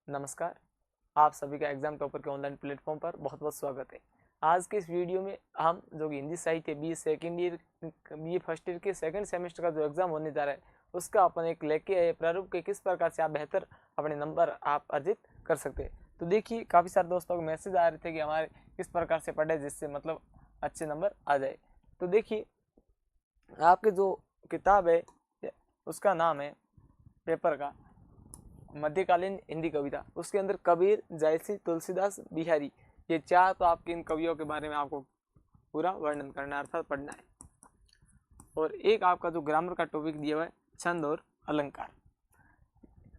नमस्कार। आप सभी का एग्जाम टॉपर के ऑनलाइन प्लेटफॉर्म पर बहुत बहुत स्वागत है। आज के इस वीडियो में हम जो कि हिंदी साहित्य B second year B first year के सेकंड सेमेस्टर का जो एग्जाम होने जा रहा है उसका अपन एक लेके आए प्रारूप के किस प्रकार से आप बेहतर अपने नंबर आप अर्जित कर सकते हैं। तो देखिए, काफ़ी सारे दोस्तों को मैसेज आ रहे थे कि हमारे किस प्रकार से पढ़े जिससे मतलब अच्छे नंबर आ जाए। तो देखिए, आपकी जो किताब है उसका नाम है पेपर का मध्यकालीन हिंदी कविता। उसके अंदर कबीर, जायसी, तुलसीदास, बिहारी, ये चार तो आपके इन कवियों के बारे में आपको पूरा वर्णन करना है, अर्थात पढ़ना है। और एक आपका जो ग्रामर का टॉपिक दिया हुआ है छंद और अलंकार।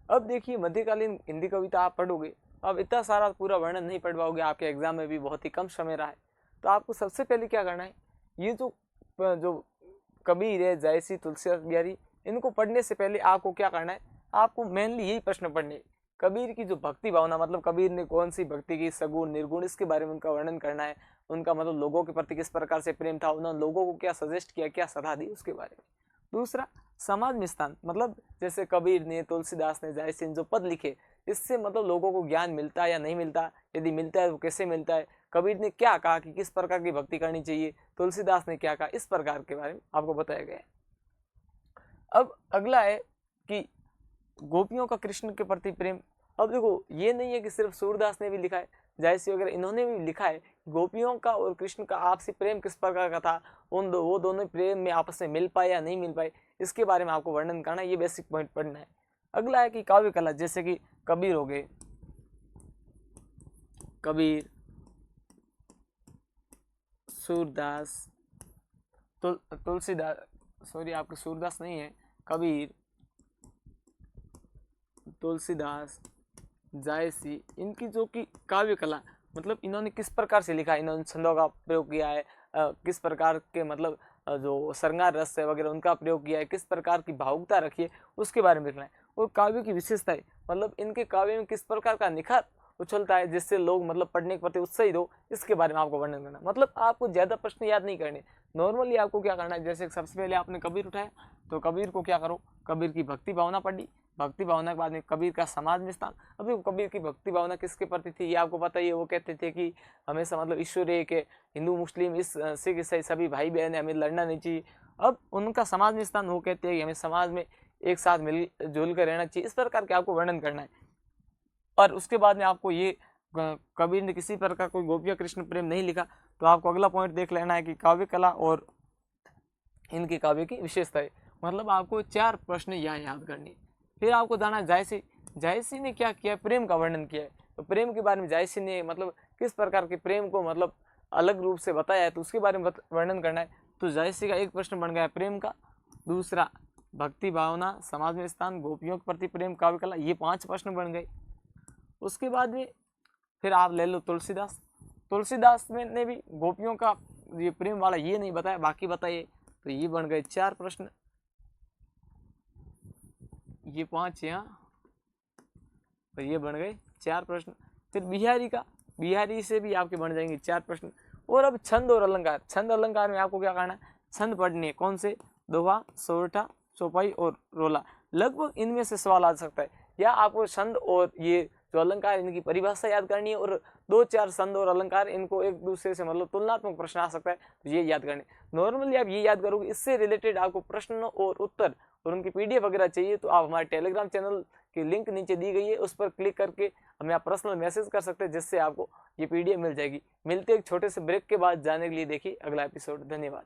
अब देखिए, मध्यकालीन हिंदी कविता आप पढ़ोगे, अब इतना सारा पूरा वर्णन नहीं पढ़ पाओगे, आपके एग्जाम में भी बहुत ही कम समय रहा है। तो आपको सबसे पहले क्या करना है, ये जो कबीर है, जायसी, तुलसीदास, बिहारी, इनको पढ़ने से पहले आपको क्या करना है, आपको मेनली यही प्रश्न पढ़ने, कबीर की जो भक्ति भावना, मतलब कबीर ने कौन सी भक्ति की, सगुण निर्गुण, इसके बारे में उनका वर्णन करना है। उनका मतलब लोगों के प्रति किस प्रकार से प्रेम था, उन्होंने लोगों को क्या सजेस्ट किया, क्या सलाह दी, उसके बारे में। दूसरा, समाज में स्थान, मतलब जैसे कबीर ने, तुलसीदास ने, जायसी ने जो पद लिखे, इससे मतलब लोगों को ज्ञान मिलता है या नहीं मिलता, यदि मिलता है तो कैसे मिलता है, कबीर ने क्या कहा कि किस प्रकार की भक्ति करनी चाहिए, तुलसीदास ने क्या कहा, इस प्रकार के बारे में आपको बताया गया है। अब अगला है कि गोपियों का कृष्ण के प्रति प्रेम। अब देखो, ये नहीं है कि सिर्फ सूरदास ने भी लिखा है, जायसी वगैरह इन्होंने भी लिखा है गोपियों का और कृष्ण का आपसी प्रेम किस प्रकार का था, वो दोनों प्रेम में आपस में मिल पाए या नहीं मिल पाए, इसके बारे में आपको वर्णन करना है, ये बेसिक पॉइंट पढ़ना है। अगला है कि काव्य कला, जैसे कि कबीर हो गए, कबीर, सूरदास, तुलसीदास, सॉरी आपके सूरदास नहीं है, कबीर, तुलसीदास, जायसी, इनकी जो कि काव्य कला, मतलब इन्होंने किस प्रकार से लिखा है, इन्होंने छंदों का प्रयोग किया है, किस प्रकार के मतलब जो श्रृंगार रस है वगैरह उनका प्रयोग किया है, किस प्रकार की भावुकता रखी है, उसके बारे में लिखना है। और काव्य की विशेषताएं, मतलब इनके काव्य में किस प्रकार का निखार उछलता है जिससे लोग मतलब पढ़ने के प्रति उत्साहित हो, इसके बारे में आपको वर्णन करना। मतलब आपको ज्यादा प्रश्न याद नहीं करने, नॉर्मली आपको क्या करना है, जैसे सबसे पहले आपने कबीर उठाया तो कबीर को क्या करो, कबीर की भक्ति भावना पढ़ी, भक्ति भावना के बाद में कबीर का समाज में स्थान। अब देखो, कबीर की भक्ति भावना किसके प्रति थी ये आपको पता ही है, वो कहते थे कि हमेशा मतलब ईश्वर एक है, हिंदू मुस्लिम इस सिख ईसाई सभी भाई बहन है, हमें लड़ना नहीं चाहिए। अब उनका समाज में स्थान, वो कहते हैं कि हमें समाज में एक साथ मिलजुल कर रहना चाहिए, इस प्रकार के आपको वर्णन करना है। और उसके बाद में आपको ये कबीर ने किसी प्रकार कोई गोपिया कृष्ण प्रेम नहीं लिखा, तो आपको अगला पॉइंट देख लेना है कि काव्य कला और इनके काव्य की विशेषता है। मतलब आपको 4 प्रश्न यहाँ याद करनी है। फिर आपको जाना जायसी, जायसी ने क्या किया, प्रेम का वर्णन किया है। तो प्रेम के बारे में जायसी ने मतलब किस प्रकार के प्रेम को मतलब अलग रूप से बताया है, तो उसके बारे में वर्णन करना है। तो जायसी का एक प्रश्न बन गया प्रेम का, दूसरा भक्ति भावना, समाज में स्थान, गोपियों के प्रति प्रेम, काव्य कला, ये 5 प्रश्न बन गए। उसके बाद में फिर आप ले लो तुलसीदास, तुलसीदास ने भी गोपियों का ये प्रेम वाला ये नहीं बताया, बाकी बताइए, तो ये बन गए 4 प्रश्न, ये 5 यहाँ, तो ये बन गए 4 प्रश्न। फिर बिहारी का, बिहारी से भी आपके बन जाएंगे 4 प्रश्न। और अब छंद और अलंकार, छंद अलंकार में आपको क्या करना है, छंद पढ़ने है, कौन से, दोहा, सोरठा, चौपाई और रोला। लगभग इनमें से सवाल आ सकता है, या आपको छंद और ये जो अलंकार इनकी परिभाषा याद करनी है, और 2-4 छंद और अलंकार इनको एक दूसरे से मतलब तुलनात्मक प्रश्न आ सकता है, तो ये याद करने। नॉर्मली आप ये याद करोगे, इससे रिलेटेड आपको प्रश्न और उत्तर और उनकी पीडीएफ वगैरह चाहिए तो आप हमारे टेलीग्राम चैनल की लिंक नीचे दी गई है, उस पर क्लिक करके हमें आप पर्सनल मैसेज कर सकते हैं, जिससे आपको ये पीडीएफ मिल जाएगी। मिलते एक छोटे से ब्रेक के बाद, जाने के लिए देखिए अगला एपिसोड। धन्यवाद।